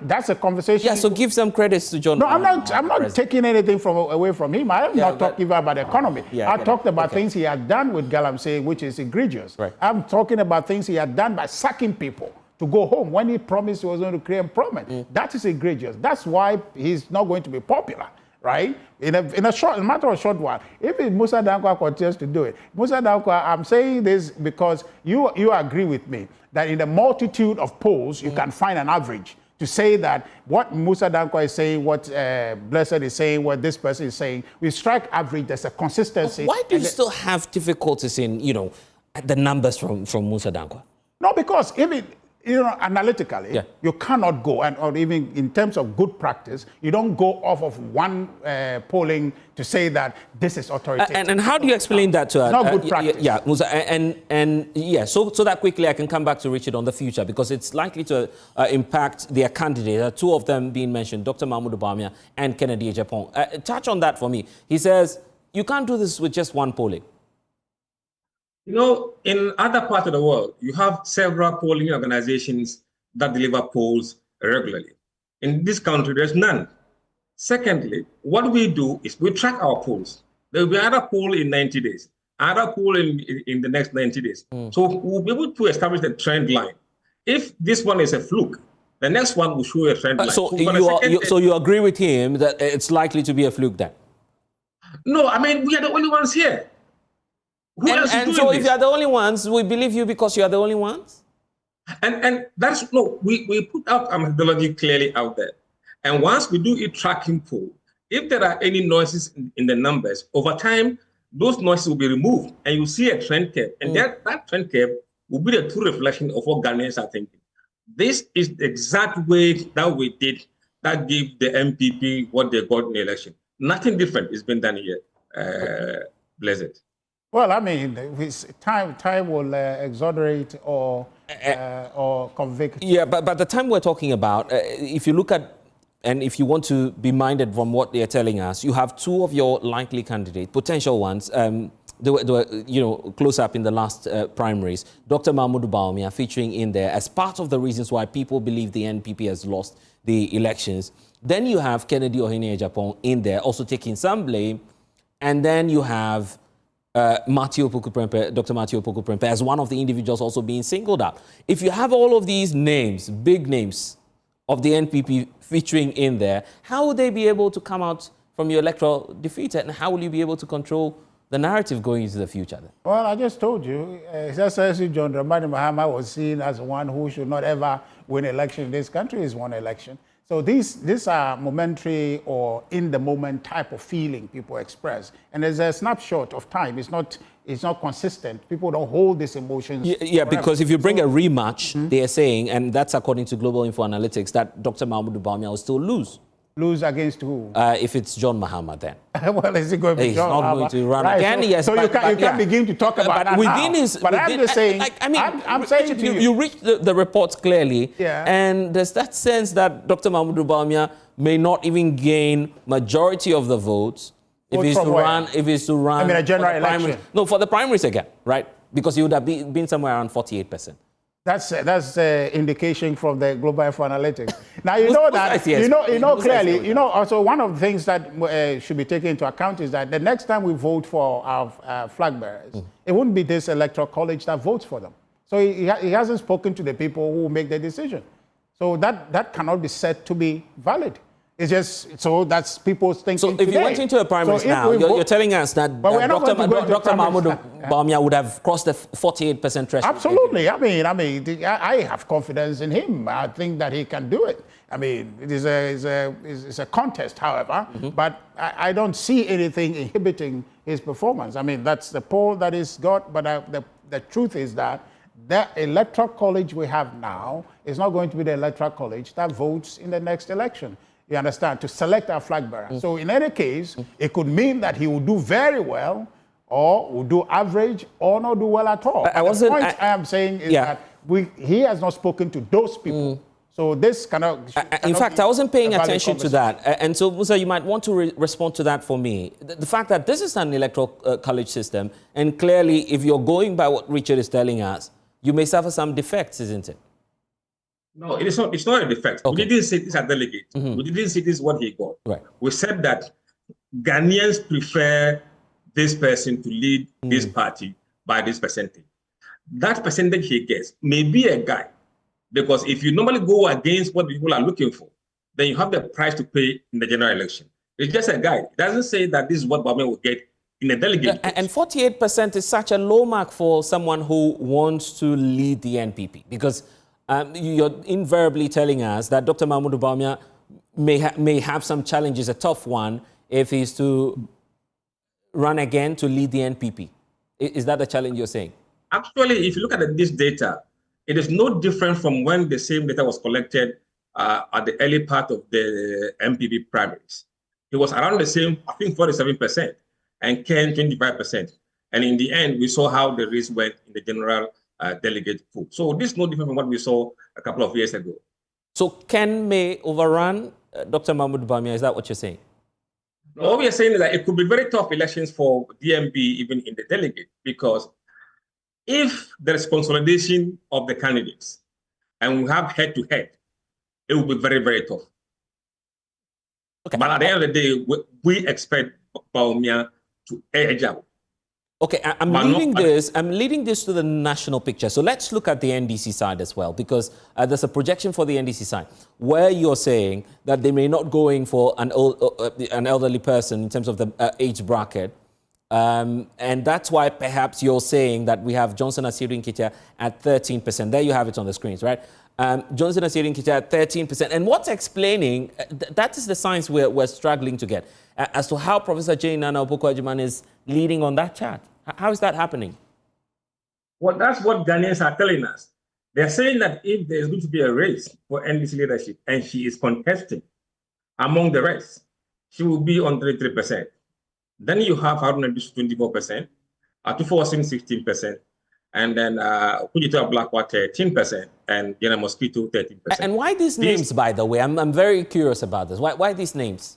that's a conversation. Yeah, so give some credits to John. No, I'm not taking anything away from him. I'm not talking about the economy. I talked about things he had done with Galamsey, which is egregious. Right. I'm talking about things he had done by sacking people to go home when he promised he was going to create employment. That is egregious. That's why he's not going to be popular, right? In a matter of a short while. If Musa Dankwa continues to do it, Musa Dankwa, I'm saying this because you agree with me that in a multitude of polls, you can find an average to say that what Musa Dankwa is saying, what Blessed is saying, what this person is saying, we strike average, there's a consistency. Why do you still have difficulties in, the numbers from Musa Dankwa? No, because even analytically, you cannot go, or even in terms of good practice, you don't go off of one polling to say that this is authoritative. And how do you explain that to us? Not good practice. Yeah, Musa, so that quickly I can come back to Richard on the future because it's likely to impact their candidates. Two of them being mentioned, Dr. Mahmoud Bawumia and Kennedy Agyapong. Touch on that for me. He says you can't do this with just one polling. In other parts of the world, you have several polling organizations that deliver polls regularly. In this country, there's none. Secondly, what we do is we track our polls. There will be another poll in 90 days, another poll in the next 90 days. So we'll be able to establish a trend line. If this one is a fluke, the next one will show a trend line. So you agree with him that it's likely to be a fluke then? No, I mean, we are the only ones here. Who else is doing so this? If you are the only ones, we believe you because you are the only ones? And that's, no, we put out our methodology clearly out there. And once we do a tracking poll, if there are any noises in the numbers, over time, those noises will be removed and you see a trend curve. And that trend curve will be the true reflection of what Ghanaians are thinking. This is the exact way that we did that gave the NPP what they got in the election. Nothing different has been done here, Blessed. Well, I mean, time will exonerate or convict. Yeah, but the time we're talking about, if you look at, and if you want to be minded from what they're telling us, you have two of your likely candidates, potential ones. They were close up in the last primaries. Dr. Mahmoud Bawumia featuring in there as part of the reasons why people believe the NPP has lost the elections. Then you have Kennedy Agyapong in there, also taking some blame. And then you have Dr. Matthew Opoku-Prempeh as one of the individuals also being singled out. If you have all of these names, big names of the NPP featuring in there, how would they be able to come out from your electoral defeat? And how will you be able to control the narrative going into the future then? Well, I just told you, His Excellency John Dramani Mahama was seen as one who should not ever win election in this country. He's won election. So these are momentary or in-the-moment type of feeling people express. And there's a snapshot of time. It's not consistent. People don't hold these emotions. Yeah, because if you bring a rematch, they are saying, and that's according to Global Info Analytics, that Dr. Mahmoud Bawumia will still lose. Lose against who? If it's John Mahama then. Well, is he going to be John Mahama? He's not going to run again. So, yes, so you can't begin to talk about that within now. his, but I'm just saying, I'm saying to you. You read the reports clearly, and there's that sense that Dr. Mahmoud Bawumia may not even gain majority of the votes if he's to run. I mean, a general election. No, for the primaries again, right? Because you would have been somewhere around 48%. That's indication from the Global Info Analytics. Now you know that you know clearly. Also one of the things that should be taken into account is that the next time we vote for our flag bearers, it wouldn't be this electoral college that votes for them. So he hasn't spoken to the people who make the decision. So that cannot be said to be valid. It's just so that's people's thinking. So if you went into a primaries now, you're telling us that Dr. Mahmoud Bawumia would have crossed the 48% threshold. Absolutely. I have confidence in him. I think that he can do it. I mean, it is a contest, however, but I don't see anything inhibiting his performance. I mean, that's the poll that he's got, but the truth is that the electoral college we have now is not going to be the electoral college that votes in the next election. You understand? To select our flag bearer. So in any case, it could mean that he will do very well, or will do average, or not do well at all. The point I am saying is that he has not spoken to those people. So this cannot. In fact, I wasn't paying attention to that. And so, Musa, you might want to respond to that for me. The fact that this is an electoral college system, and clearly, if you're going by what Richard is telling us, you may suffer some defects, isn't it? No, it is not. It's not a defect. Okay. We didn't say this as delegate. We didn't say this is what he got. Right. We said that Ghanaians prefer this person to lead this party by this percentage. That percentage he gets may be a guide, because if you normally go against what people are looking for, then you have the price to pay in the general election. It's just a guide. It doesn't say that this is what Bawumia will get in a delegate. And 48% is such a low mark for someone who wants to lead the NPP, because you're invariably telling us that Dr. Mahmoud Bawumia may have some challenges, a tough one, if he's to run again to lead the NPP. Is that the challenge you're saying? Actually, if you look at this data, it is no different from when the same data was collected at the early part of the NPP primaries. It was around the same, I think 47%, and Ken 25%. And in the end, we saw how the race went in the general delegate pool. So this is no different from what we saw a couple of years ago. So Ken may overrun Dr. Mahmoud Bawumia, is that what you're saying? No, what we are saying is that it could be very tough elections for DMB even in the delegate, because if there is consolidation of the candidates and we have head-to-head, it will be very, very tough. Okay. But at the end of the day, we expect Bawumia to edge out. Okay, I'm leading this to the national picture. So let's look at the NDC side as well, because there's a projection for the NDC side where you're saying that they may not go in for an elderly person in terms of the age bracket. And that's why perhaps you're saying that we have Johnson Asiru Nketia at 13%. There you have it on the screens, right? Johnson Asiru Nketia at 13%. And what's explaining, that is the science we're struggling to get, as to how Professor Jane Nana Opoku-Agyeman is leading on that chart. How is that happening? Well, that's what Ghanaians are telling us. They're saying that if there's going to be a race for NDC leadership and she is contesting among the rest, she will be on 33%. Then you have Haruna Iddrisu 24%, Atufosin 16%, and then Kujita Blackwater 13%, and Jena Mosquito 13%. And why these names, by the way? I'm very curious about this. Why these names?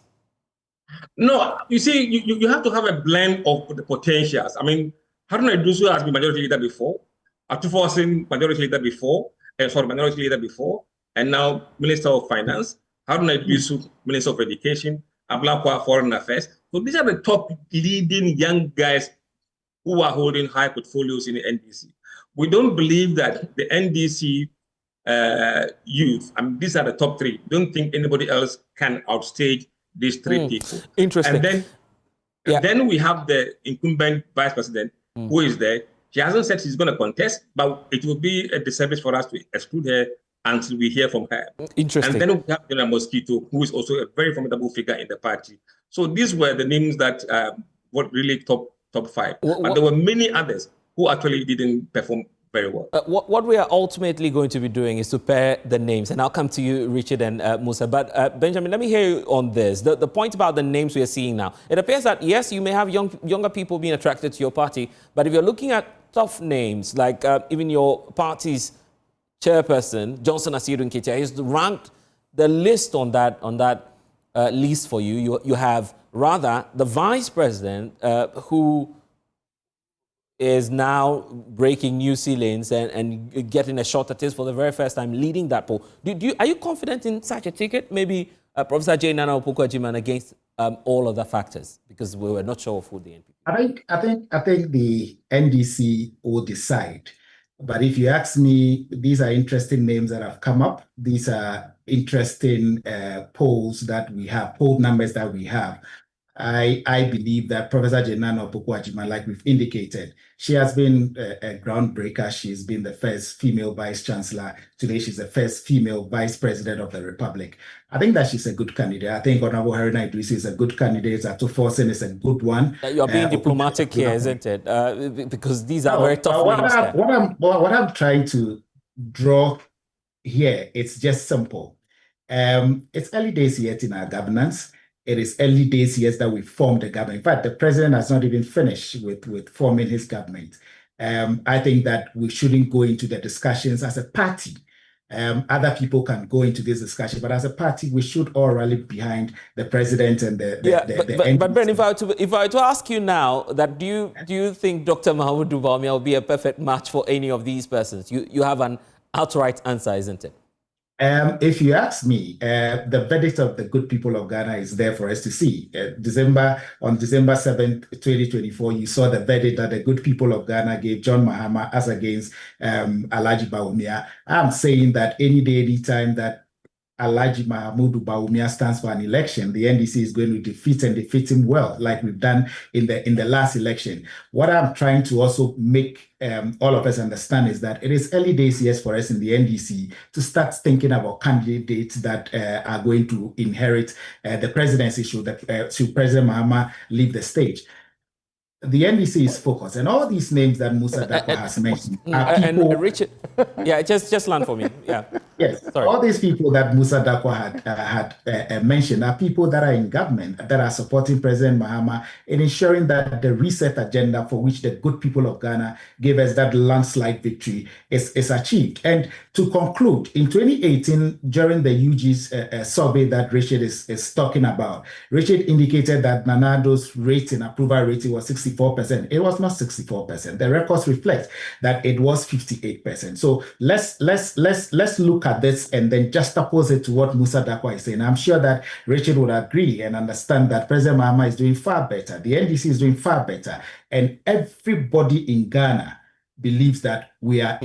No, you see, you have to have a blend of the potentials. I mean, Haruna Iddrisu has been majority leader before, Atufosin minority leader before, minority leader before, and now Minister of Finance, Haruna Iddrisu, Minister of Education, Ablakwa, Foreign Affairs. So these are the top leading young guys who are holding high portfolios in the NDC. We don't believe that the NDC youth, I mean, these are the top three. Don't think anybody else can outstage these three people. Interesting. And then we have the incumbent vice president who is there. She hasn't said she's going to contest, but it will be a disservice for us to exclude her until we hear from her. Interesting. And then we have Jena Mosquito, who is also a very formidable figure in the party. So these were the names that were really top five. But there were many others who actually didn't perform very well. What we are ultimately going to be doing is to pair the names, and I'll come to you, Richard and Musa. But Benjamin, let me hear you on this. The point about the names we are seeing now, it appears that, yes, you may have younger people being attracted to your party, but if you're looking at tough names, like even your party's chairperson, Johnson Asiru Nketia, he's ranked the list on that list for you. You have rather the vice president who is now breaking new ceilings and getting a shot at this for the very first time, leading that poll. Are you confident in such a ticket? Maybe Professor J. Nana Opoku-Agyeman against all other factors, because we were not sure of who the NPP. I think the NDC will decide. But if you ask me, these are interesting names that have come up. These are interesting polls that we have, poll numbers that we have. I believe that Professor Jenana Opoku-Agyeman, like we've indicated, she has been a groundbreaker. She's been the first female vice chancellor. Today, she's the first female vice president of the republic. I think that she's a good candidate. I think Honorable Haruna Idrisi is a good candidate. Zatu Forsen is a good one. You're being diplomatic here, isn't it? Because these are very tough names. What I'm trying to draw here, it's just simple. It's early days yet in our governance. It is early days yet that we formed a government. In fact, the president has not even finished with forming his government. I think that we shouldn't go into the discussions as a party. Other people can go into this discussion, but as a party, we should all rally behind the president and but Ben, if I were to ask you now, that do you think Dr. Mahamudu Bawumia will be a perfect match for any of these persons? You have an outright answer, isn't it? If you ask me, the verdict of the good people of Ghana is there for us to see. On December 7th, 2024, you saw the verdict that the good people of Ghana gave John Mahama as against Alhaji Bawumia. I'm saying that any day, any time that Alhaji Mahamudu Bawumia stands for an election, the NDC is going to defeat him well, like we've done in the last election. What I'm trying to also make all of us understand is that it is early days, yes, for us in the NDC to start thinking about candidates that are going to inherit the presidency should President Mahama leave the stage. The NDC is focused, and all these names that Musa Dakwa has mentioned are people. And Richard, just land for me. Yeah. Yes. Sorry. All these people that Musa Dakwa had mentioned are people that are in government that are supporting President Mahama in ensuring that the reset agenda for which the good people of Ghana gave us that landslide victory is achieved. And to conclude, in 2018, during the UG's survey that Richard is talking about, Richard indicated that Nana Addo's approval rating was 64%. It was not 64%. The records reflect that it was 58%. So let's look at this and then juxtapose it to what Musa Dakwa is saying. I'm sure that Richard would agree and understand that President Mahama is doing far better. The NDC is doing far better. And everybody in Ghana believes that we are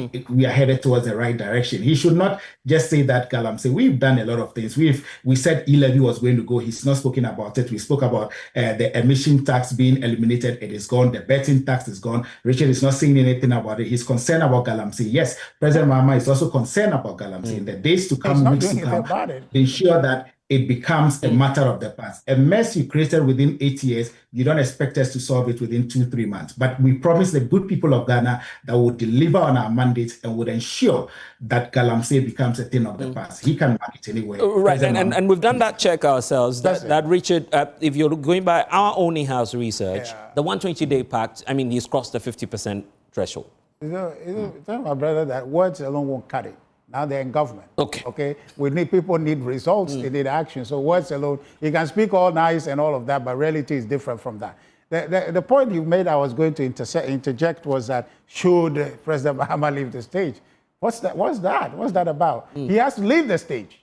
headed towards the right direction. He should not just say that Galamsey. We've done a lot of things. We said e-levy was going to go. He's not spoken about it. We spoke about the emission tax being eliminated. It is gone. The betting tax is gone. Richard is not saying anything about it. He's concerned about Galamsey. Yes, President Mahama is also concerned about Galamsey. In the days to come, weeks to come, ensure that it becomes a matter of the past. A mess you created within 8 years, you don't expect us to solve it within 2-3 months. But we promise the good people of Ghana that will deliver on our mandate and would ensure that Galamsey becomes a thing of the past. He can mark it anyway. Right, and we've done that check ourselves. That Richard, if you're going by our own in-house research, the 120-day pact, I mean, he's crossed the 50% threshold. Tell my brother that words alone won't cut it. Now they're in government. Okay. People need results. They need action. So words alone, you can speak all nice and all of that, but reality is different from that. The point you made, I was going to interject, was that should President Mahama leave the stage? What's that? What's that about? He has to leave the stage.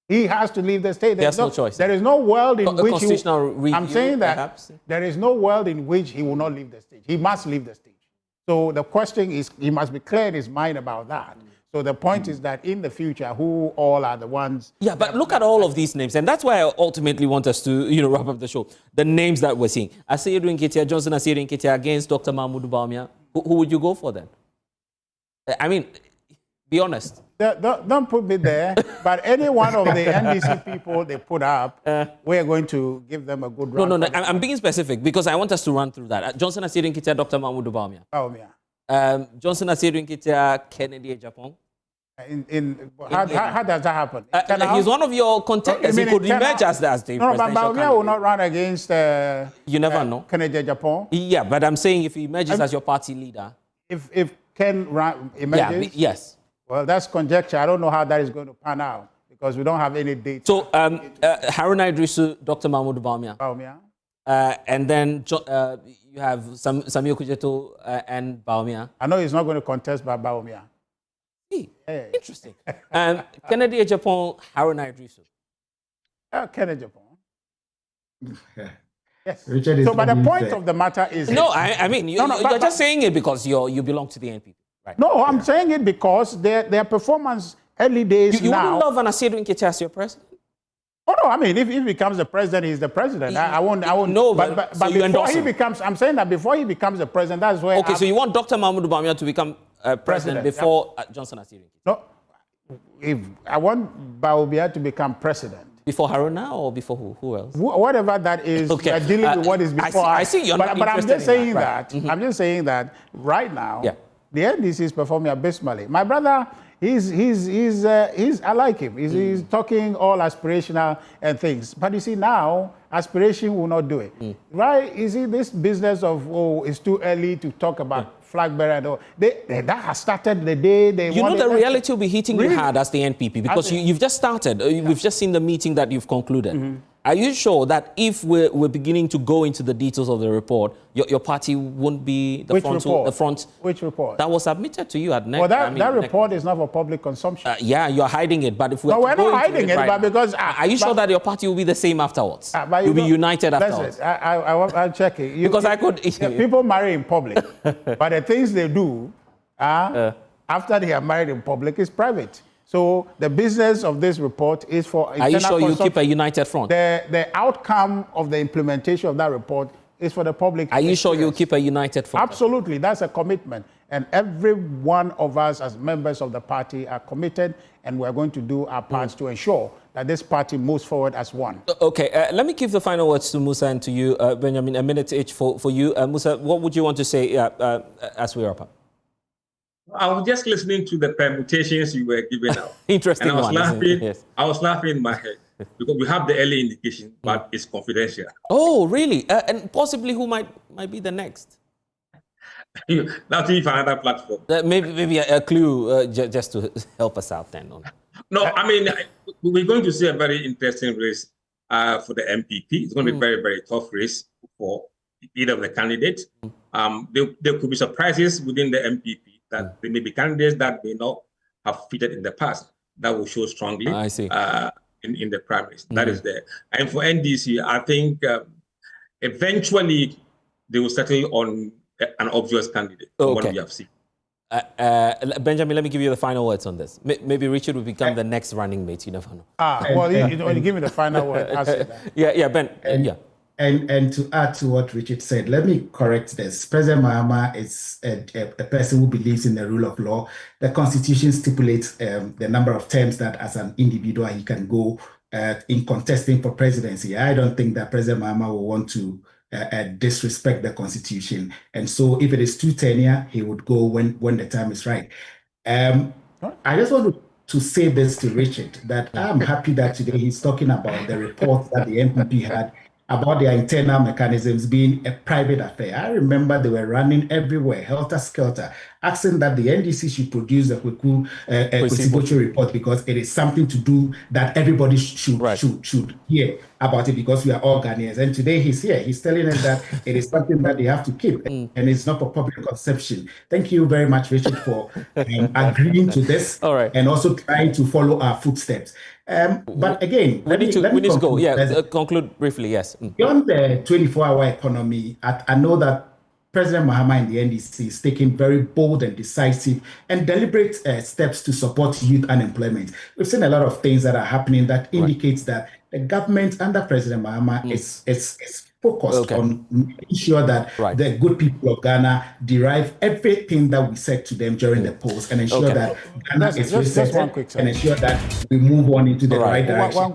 He has to leave the stage. There's no choice. There is no world in which I'm saying that perhaps? There is no world in which he will not leave the stage. He must leave the stage. So the question is, he must be clear in his mind about that. So the point is that in the future, who all are the ones... Yeah, but look at all of these names. And that's why I ultimately want us to, wrap up the show. The names that we're seeing. Asiedu Nketia, Johnson Asiedu Nketia against Dr. Mahamudu Bawumia. Who would you go for then? I mean, be honest. Don't put me there. But any one of the NDC people they put up, we're going to give them a good run. No. I'm being specific because I want us to run through that. Johnson Asiedu Nketia, Dr. Mahamudu Bawumia. Johnson Asiedu Nketia, Kennedy, Japan. How does that happen? He's one of your contenders. He could emerge as the presidential candidate. Bawumia will not run against... you never know. Kennedy, Japan. Yeah, but I'm saying if he emerges as your party leader... If Ken emerges... Yes. Well, that's conjecture. I don't know how that is going to pan out because we don't have any data. So, Haruna Idrisu, Dr. Mahamudu Bawumia. and then you have Samuel Kujeto and Baumia. I know he's not going to contest by Baumia. Hey, interesting. Kennedy Ejapon, Haruna Idrisu. Kennedy Japan. Yes. Richard So, but the point of the matter is... No, I mean, you're just saying it because you belong to the NPP. Right? No, I'm saying it because their performance early days you now... wouldn't love Anasiru Nkechi as your president? Oh, no, I mean, if he becomes the president, he's the president. I won't... No, but so before he becomes... I'm saying that before he becomes the president, that's where... Okay, so you want Dr. Mahmoud Bawumia to become president before Johnson Asiru? No, if I want Bawumia to become president. Before Haruna or before who else? Whatever that is, okay. We're dealing with what is before. I see you're not but I'm just saying that. Right. I'm just saying that right now, the NDC is performing abysmally. My brother, I like him. He's talking all aspirational and things. But you see now, aspiration will not do it. Right? You see this business of, it's too early to talk about flag bearer and all. That has started the day they You know the reality will be hitting you hard as the NPP because you've just started. We've just seen the meeting that you've concluded. Are you sure that if we're beginning to go into the details of the report, your party won't be the front? Which report? That was submitted to you at NEC. Well, that report is not for public consumption. Yeah, you're hiding it. But if we're not hiding it, but because... Are you sure that your party will be the same afterwards? You'll be united afterwards? I'll check it. Because I could... People marry in public, but the things they do after they are married in public is private. So the business of this report is for internal consumption. Are you sure you keep a united front? The outcome of the implementation of that report is for the public. Are you sure you'll keep a united front? Absolutely. That's a commitment. And every one of us as members of the party are committed, and we're going to do our parts to ensure that this party moves forward as one. Okay. Let me give the final words to Musa and to you, Benjamin, a minute each for you. Musa, what would you want to say as we wrap up? I was just listening to the permutations you were giving out. Interesting. And I was laughing. Yes. I was laughing in my head because we have the early indication, but it's confidential. Oh, really? And possibly who might be the next? That's if another platform. Maybe a clue just to help us out then. No, I mean, we're going to see a very interesting race for the NPP. It's going to be a very, very tough race for either of the candidates. There could be surprises within the NPP. That there may be candidates that may not have fitted in the past that will show strongly in the primaries. That is there. And for NDC, I think eventually they will settle on an obvious candidate, one we have seen. Benjamin, let me give you the final words on this. Maybe Richard will become the next running mate. You never know. Well, you give me the final word. I'll say that. Yeah, Ben. And to add to what Richard said, let me correct this. President Mahama is a person who believes in the rule of law. The Constitution stipulates the number of terms that as an individual he can go in contesting for presidency. I don't think that President Mahama will want to disrespect the Constitution. And so if it is 2 tenure, he would go when the time is right. I just want to say this to Richard, that I'm happy that today he's talking about the report that the NPP had about their internal mechanisms being a private affair. I remember they were running everywhere, helter-skelter, asking that the NDC should produce a Kwesibocho report because it is something to do that everybody should hear about it because we are all Ghanaians. And today he's here. He's telling us that it is something that they have to keep and it's not for public consumption. Thank you very much, Richard, for agreeing to this and also trying to follow our footsteps. But again, we need to go. Yeah, conclude briefly. Yes. Beyond the 24-hour economy, I know that President Mahama and the NDC is taking very bold and decisive and deliberate steps to support youth unemployment. We've seen a lot of things that are happening that indicates that the government under President Mahama is focused on making sure that the good people of Ghana derive everything that we said to them during the polls and ensure that Ghana is resettled and ensure that we move on into the right direction.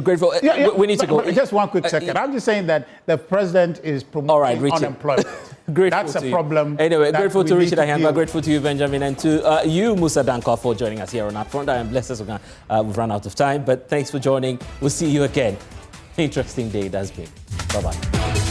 Grateful. We need to go. Just one quick second. I'm just saying that the president is promoting unemployment. That's a problem. Anyway, grateful to Richard Ahanga, grateful to you, Benjamin, and to you, Musa Danko, for joining us here on UpFront. I am blessed as we've run out of time, but thanks for joining. We'll see you again. Interesting day it has been. Bye-bye.